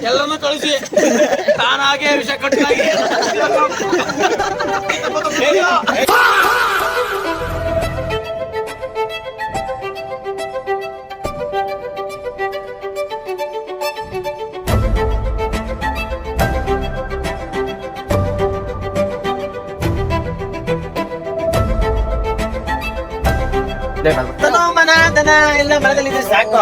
ಎಲ್ಲರನ್ನು ಕಳಿಸಿ ತಾನಾಗೆ ವಿಷ ಕಟ್ಟಾಗಿ ಎಲ್ಲ ಮನದಲ್ಲಿ ಸಾಕು.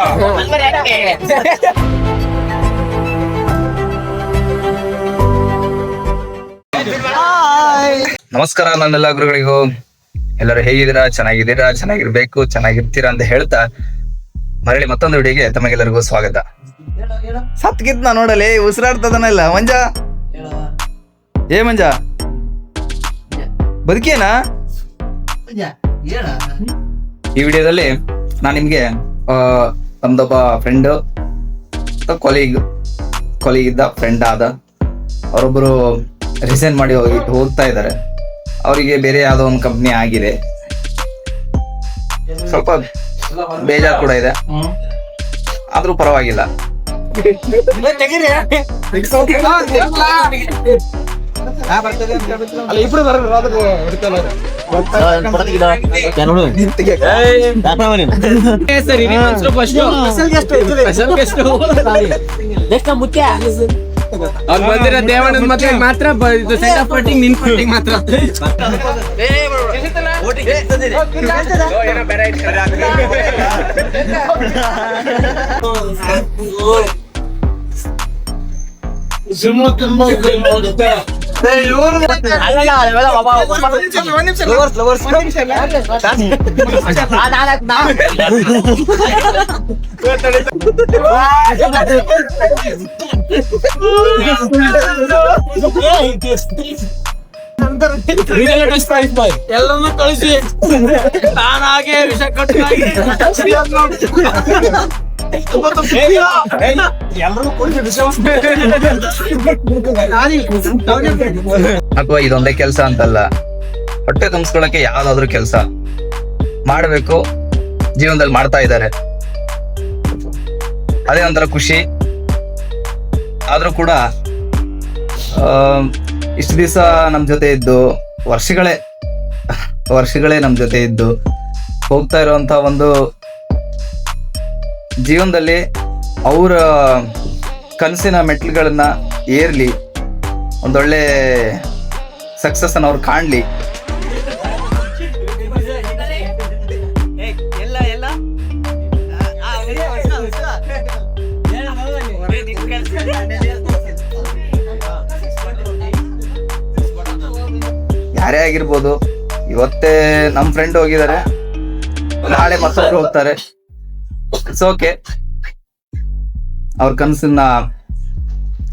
ನಮಸ್ಕಾರ ನನ್ನೆಲ್ಲ ಗುರುಗಳಿಗೂ. ಎಲ್ಲರೂ ಹೇಗಿದ್ದೀರಾ? ಚೆನ್ನಾಗಿರ್ಬೇಕು, ಚೆನ್ನಾಗಿರ್ತೀರಾ ಅಂತ ಹೇಳ್ತಾ ಮರಳಿ ಮತ್ತೊಂದು ವಿಡಿಯೋಗೆ ತಮಗೆಲ್ಲರಿಗೂ ಸ್ವಾಗತ. ಸತ್ಗಿತ್ ನಾ ನೋಡಲಿ ಉಸಿರಾಡ್ತದನಲ್ಲ ಮಂಜ. ಏ ಮಂಜ ಬದುಕೇನಾ? ಈ ವಿಡಿಯೋದಲ್ಲಿ ನಾನು ನಿಮ್ಗೆ ನಮ್ದೊಬ್ಬ ಫ್ರೆಂಡ್ ಕೊಲೀಗ್ ಇದ್ದ ಫ್ರೆಂಡ್ ಆದ ಅವರೊಬ್ಬರು ರಿಸೈನ್ ಮಾಡಿ ಹೋಗ್ತಾ ಇದ್ದಾರೆ. ಅವರಿಗೆ ಬೇರೆ ಯಾವ್ದೋ ಒಂದು ಕಂಪ್ನಿ ಆಗಿದೆ. ಸ್ವಲ್ಪ ಬೇಜಾರು ಕೂಡ ಇದೆ, ಆದ್ರೂ ಪರವಾಗಿಲ್ಲ. ಅವ್ರು ಬಂದಿರೋ ದೇವಣ್ಣನ ಮತ್ತೆ ಮಾತ್ರ ಸೆಂಟ್ ಆಫ್ ಪಾರ್ಟಿಂಗ್ ನಿನ್ ಪಾರ್ಟಿಂಗ್ ಮಾತ್ರ. ಎಲ್ಲರನ್ನು ಕಳಿಸಿ ತಾನಾಗೆ ವಿಷ ಕಟ್ಟಾಗಿ ಅಥವಾ ಇದೊಂದೇ ಕೆಲಸ ಅಂತಲ್ಲ, ಹೊಟ್ಟೆ ತುಂಬಿಸ್ಕೊಳಕ್ಕೆ ಯಾವ್ದಾದ್ರು ಕೆಲಸ ಮಾಡಬೇಕು. ಜೀವನದಲ್ಲಿ ಮಾಡ್ತಾ ಇದ್ದಾರೆ, ಅದೇ ಒಂಥರ ಖುಷಿ. ಆದ್ರೂ ಕೂಡ ಇಷ್ಟು ದಿವಸ ನಮ್ ಜೊತೆ ಇದ್ದು ವರ್ಷಗಳೇ ನಮ್ ಜೊತೆ ಇದ್ದು ಹೋಗ್ತಾ ಇರುವಂತ ಒಂದು ಜೀವನದಲ್ಲಿ ಅವರ ಕನಸಿನ ಮೆಟ್ಲುಗಳನ್ನ ಏರ್ಲಿ, ಒಂದೊಳ್ಳೆ ಸಕ್ಸಸ್ ಅನ್ನ ಅವ್ರು ಕಾಣ್ಲಿ. ಯಾರೇ ಆಗಿರ್ಬೋದು, ಇವತ್ತೇ ನಮ್ ಫ್ರೆಂಡ್ ಹೋಗಿದ್ದಾರೆ, ನಾಳೆ ಮತ್ತೊಬ್ರು ಹೋಗ್ತಾರೆ. It's okay. ಅವ್ರ ಕನಸನ್ನ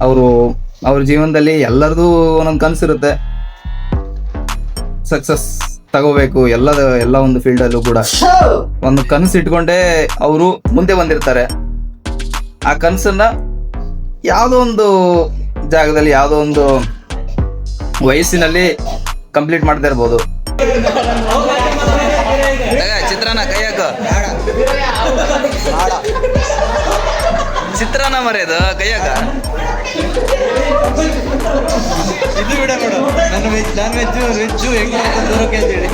ಅವ್ರ ಜೀವನದಲ್ಲಿ ಎಲ್ಲರದು ಒಂದೊಂದು ಕನಸಿರುತ್ತೆ. ಸಕ್ಸಸ್ ತಗೋಬೇಕು ಎಲ್ಲ ಒಂದು ಫೀಲ್ಡ್ ಅಲ್ಲೂ ಕೂಡ ಒಂದು ಕನಸು ಇಟ್ಕೊಂಡೇ ಅವರು ಮುಂದೆ ಬಂದಿರ್ತಾರೆ. ಆ ಕನಸನ್ನ ಯಾವುದೋ ಒಂದು ಜಾಗದಲ್ಲಿ ಯಾವುದೋ ಒಂದು ವಯಸ್ಸಿನಲ್ಲಿ ಕಂಪ್ಲೀಟ್ ಮಾಡ್ತಾ ಇರ್ಬೋದು. ಚಿತ್ರಾನ್ನ ಕೈಯಾಕ ಚಿತ್ರಾನ್ನ ಮರೆಯೋದು ಕೈಯಾಕ ಇದು ಬಿಡ ನೋಡು. ನಾನ್ ವೆಜ್ಜು ಹೆಂಗ್ ದೂರಕ್ಕೆ ಅಂತೇಳಿ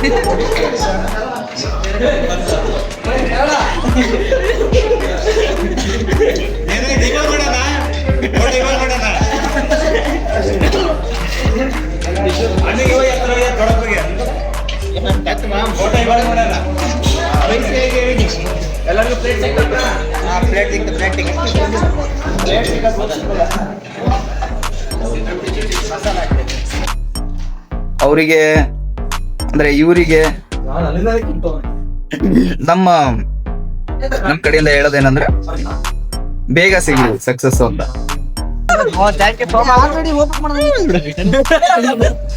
ಅವರಿಗೆ ಅಂದ್ರೆ ಇವರಿಗೆ ನಮ್ಮ ಕಡೆಯಿಂದ ಹೇಳೋದೇನಂದ್ರೆ ಬೇಗ ಸಿಗ್ಲಿ ಸಕ್ಸಸ್ ಅಂತ.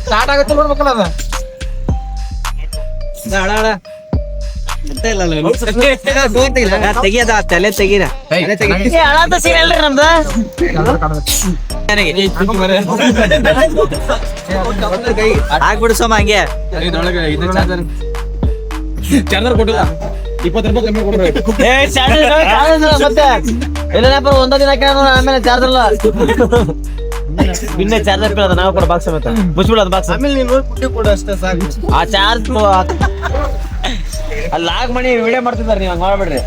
ಸ್ಟಾರ್ಟ್ ಆಗುತ್ತೆ ನೋಡ್ಬೇಕಲ್ಲ. ತೆಗಿಯದ ತಲೆ ತೆಗೀರ ನಮ್ದು ಆಗ್ಬಿಡು ಸೋಮ ಹಂಗೆ ಚಾರ್ಜರ್ ಕೊಟ್ಟಿಲ್ಲ 20 ರೂಪಾಯಿ ಕಮ್ಮಿ ಕೊಡ್ರಿ. ಮತ್ತೆ ಏನಪ್ಪ ಒಂದ ದಿನ ಆಮೇಲೆ ಚಾರ್ಜರ್ ಇನ್ನೇ ಚಾರ್ಜರ್ ಬೀಳದ ನಾವು ಕೂಡ ಬಾಕ್ಸ್ ಮತ್ತೆ ಮುಚ್ಬಿಡೋದು ಬಾಕ್ಸ್ ಆಮೇಲೆ ನೀನು ಪುಟ್ಟಿ ಕೊಡು ಅಷ್ಟೇ ಸಾಕು. ಆ ಚಾರ್ಜ್ ಅಲ್ಲಿ ಲಾಗ್ ಮಾಡಿ ವಿಡಿಯೋ ಮಾಡ್ತಿದ್ದಾರೆ ನೀವು ಹಂಗ್ ಮಾಡ್ಬೇಡ್ರಿ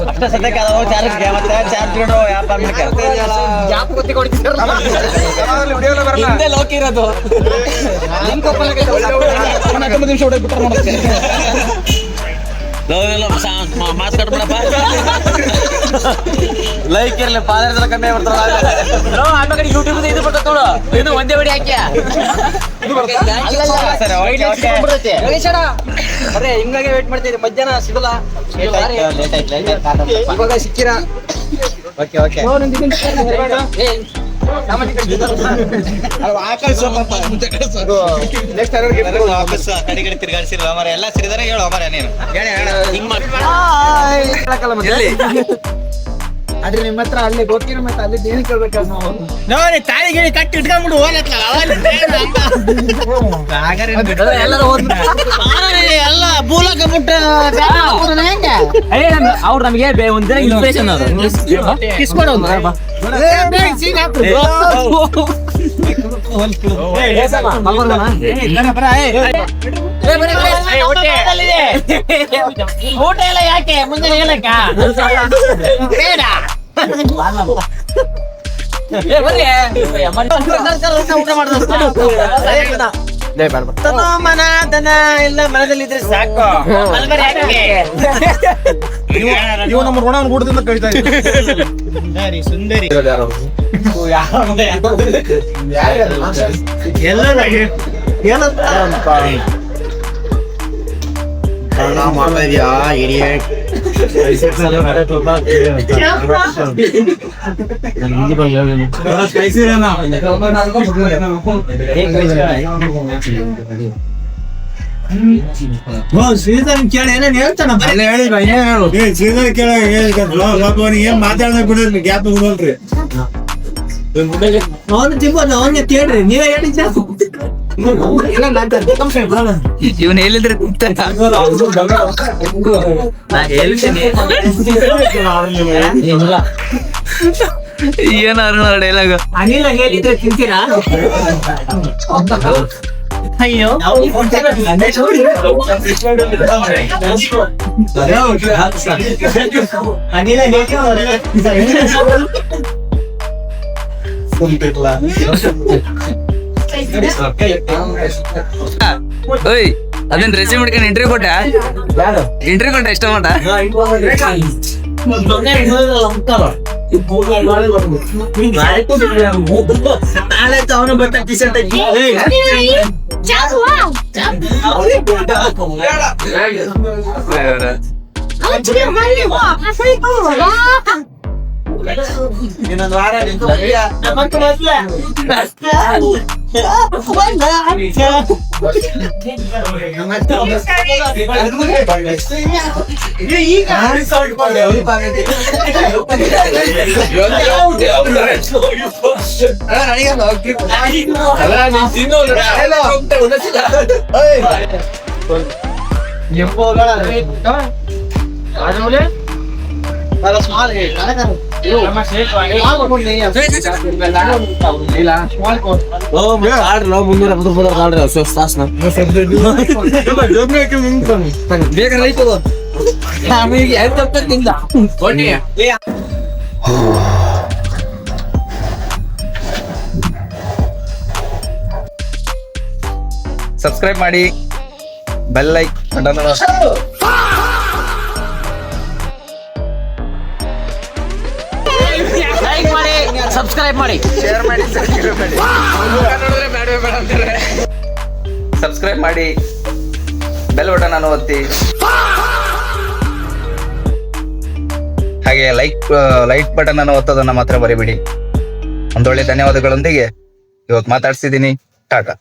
ಅಷ್ಟೇ ಸದ್ಯಕ್ಕೆ ಅದಾವ ಚಾರ್ಜ್ಗೆ ಮತ್ತೆ ಚಾರ್ಜ್ ಬಿಡೋ ವ್ಯಾಪಾರ ಹಿಂದೆ ಲೋಕ ಇರೋದು ನಿಮಿಷ ಮಾಸ್ ಕಟ್ಬಿಡಪ್ಪ ಲೈಕ್ ಇರ್ಲಿ ಪಾದ ಕಮ್ಮಿ ಆಮೇಲೆ ಯೂಟ್ಯೂಬ್ ಇದು ಬರ್ತದೆ ನೋಡು ಇದು ಒಂದೇ ಹೊಡಿ ಹಾಕ್ಯ ಅರೆ ಹಿಂಗಾಗಿ ವೇಟ್ ಮಾಡ್ತೀರಿ ಮಧ್ಯಾಹ್ನ ಸಿಗಲ್ಲ ಇವಾಗ ಸಿಕ್ಕಿರ ಓಕೆ ಓಕೆ ಕಡೆ ಕಡೆ ತಿರ್ಗಾಡ್ಸಿರ ಮರ ಎಲ್ಲ ಸಿರಿದಾರೆ ಹೇಳು ಮರ ನೀನು ಹಿಂಗ್ ಆದ್ರೆ ನಿಮ್ಮ ಹತ್ರ ಅಲ್ಲಿ ಗೊತ್ತಿರೋ ಮತ್ತೆ ಅಲ್ಲಿ ಏನ್ ಕೇಳ್ಬೇಕು ನಾವು ನೋಡಿ ತಾಳಿ ಗಿಳಿ ಕಟ್ಟಿ ಇಟ್ಕೊಂಡ್ಬಿಡು ಎಲ್ಲ ಭೂಲಕ ಬಿಟ್ಟ ಅವ್ರು ನಮಗೆ ಒಂದಿನ ಇನ್ಸ್ಪಿರೇಷನ್ ಅದು ಊಟ ಎಲ್ಲ ಯಾಕೆ ಮುಂದೆ ಏನಕ್ಕ ಬೇಡ ಮನ ದನ ಎಲ್ಲ ಮನದಲ್ಲಿದ್ರೆ ಸಾಕು ನೀವು ನಮ್ಮ ಋಣ ಕೂಡದಿಂದ ಕಳಿತಾ ಇದ್ದೀವಿ. ಸುಂದರಿ ಮಾಡ್ತಾ ಇದೀಯಾ ಶ್ರೀಧರ್ ಕೇಳಿ ಏನೇನು ಹೇಳ್ತಾನ ಶ್ರೀಧರ್ ಕೇಳ ಏನ್ ಮಾತಾಡೋದ್ ಬಿಡ್ರಿ ಗ್ಯಾಪ್ ಬಿಡೋಲ್ರಿ ಅವನು ತಿಂಬೋದು ಅವನ್ಗೆ ಕೇಳ್ರಿ ನೀವೇ ಹೇಳಿದ್ದ ಇವನ್ ಹೇಳಿದ್ರೆ ಏನಾದ್ರು ಡೈಲಾಗ್ ಅನಿಲ ಹೇಳಿದ್ರೆ ತಿಂತೀರಾ ಅಯ್ಯೋ ಅನಿಲ ಓಯ್ ಅದೇನ್ ರೆಸ್ಯೂಮ್ ಮಾಡ್ಕೊಂಡು ಇಂಟರ್ವ್ಯೂ ಕೊಟ್ಟ ಇಷ್ಟ ಮಟ ನಾಳೆ ಅವನು ಬರ್ತಾ ಟಿ ಶರ್ಟ್ ಇನ್ನೊಂದು ವಾರ ಸಬ್ಸ್ಕ್ರೈಬ್ ಮಾಡಿ ಬೆಲ್ ಲೈಕ್ ಬಟನ್ ಸಬ್ಸ್ಕ್ರೈಬ್ ಮಾಡಿ ಶೇರ್ ಮಾಡಿ ಸಬ್ಸ್ಕ್ರೈಬ್ ಮಾಡಿ ಬೆಲ್ ಬಟನ್ ಅನ್ನು ಒತ್ತಿ ಹಾಗೆ ಲೈಕ್ ಬಟನ್ ಅನ್ನು ಒತ್ತೋದನ್ನ ಮಾತ್ರ ಮರಿಬೇಡಿ. ಒಂದೊಳ್ಳೆ ಧನ್ಯವಾದಗಳೊಂದಿಗೆ ಇವತ್ತು ಮಾತಾಡ್ಸಿದ್ದೀನಿ. ಟಾಟಾ.